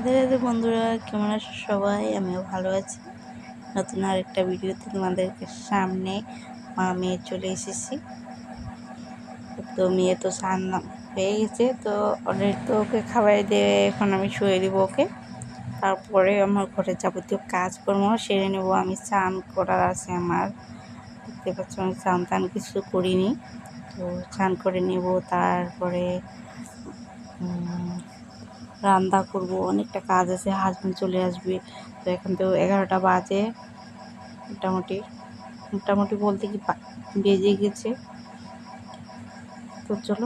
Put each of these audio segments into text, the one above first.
রাধে রাধে বন্ধুরা, কেমন আছো সবাই? আমিও ভালো আছি। নতুন আরেকটা ভিডিওতে তোমাদেরকে সামনে মা মেয়ে চলে এসেছি। তো মেয়ে তো স্নান হয়ে গেছে, তো অলরেডি তো ওকে খাবার দিয়ে এখন আমি শুয়ে দিব ওকে। তারপরে আমার ঘরে যাবতীয় কাজকর্ম সেরে নেবো। আমি স্নান করার আছে আমার, দেখতে পাচ্ছ আমি স্নান টান কিছু করিনি, তো স্নান করে নেব। তারপরে রান্না করব, অনেকটা কাজ আছে, হাজব্যান্ড চলে আসবে। তো এখন তো 11টা বাজে, মোটামুটি মোটামুটি বলতে কি বেজে গেছে। তো চলো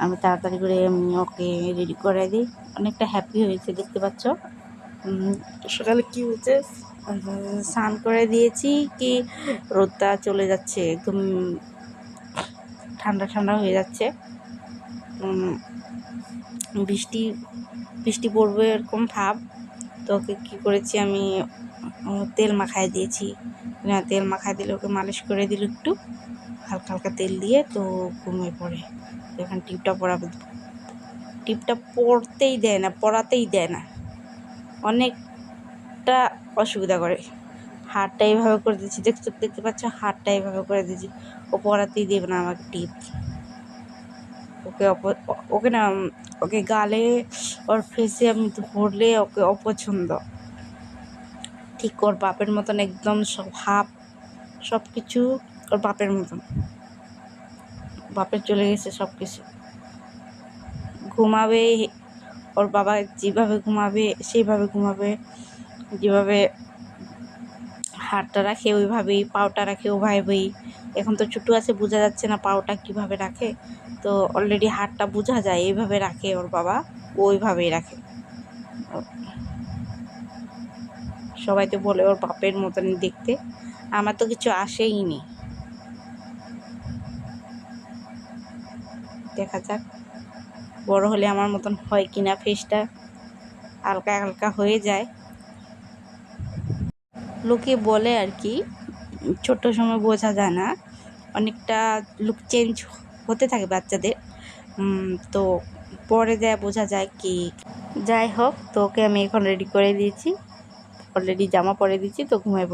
আমি তাড়াতাড়ি করে ওকে রেডি করে দিই। অনেকটা হ্যাপি হয়েছে, দেখতে পাচ্ছ। সকালে কি হয়েছে, স্নান করে দিয়েছি কি রোদটা চলে যাচ্ছে, একদম ঠান্ডা ঠান্ডা হয়ে যাচ্ছে। বৃষ্টি বৃষ্টি পড়বে এরকম ভাব। তো ওকে কী করেছি আমি, তেল মাখায় দিয়েছি। না, তেল মাখায় দিলে ওকে মালিশ করে দিল একটু হালকা হালকা তেল দিয়ে, তো ঘুমিয়ে পড়ে। তো এখন টিপটা পরাবে, টিপটা পরতেই দেয় না, পরাতেই দেয় না, অনেকটা অসুবিধা করে। হাতটা এইভাবে করে দিয়েছি, দেখতে পাচ্ছ, হাতটা এইভাবে করে দিয়েছি, ও পরাতেই দেবে না আমাকে টিপ। ওকে না, ওকে গালে ওর ফেসে আমি ধরলে ওকে অপছন্দ। ঠিক ওর বাপের মতন একদম সব হাফ সব কিছু ওর বাপের মতন, বাপের চলে গেছে সব কিছু। ঘুমাবে ওর বাবা যেভাবে ঘুমাবে সেইভাবে ঘুমাবে, যেভাবে হাতটা রাখে ওইভাবেই, পাওটা রাখে ওইভাবেই। এখন তো ছোটো আছে, বোঝা যাচ্ছে না পাওটা কীভাবে রাখে, তো অলরেডি হাতটা বোঝা যায় এইভাবে রাখে ওর বাবা, ওইভাবেই রাখে। সবাই তো বলে ওর বাপের মতন দেখতে, আমার তো কিছু আসেই নি। দেখা যাক বড় হলে আমার মতন হয় কিনা, ফেসটা হালকা হালকা হয়ে যায়। লোকে বলে আর কি, ছোট্ট সময় বোঝা যায় না, অনেকটা লুক চেঞ্জ হতে থাকে বাচ্চাদের, তো পরে যায় বোঝা যায় কি। যাই হোক, তো ওকে আমি এখন রেডি করে দিয়েছি, অলরেডি জামা পরে দিয়েছি, তো ঘুমাই।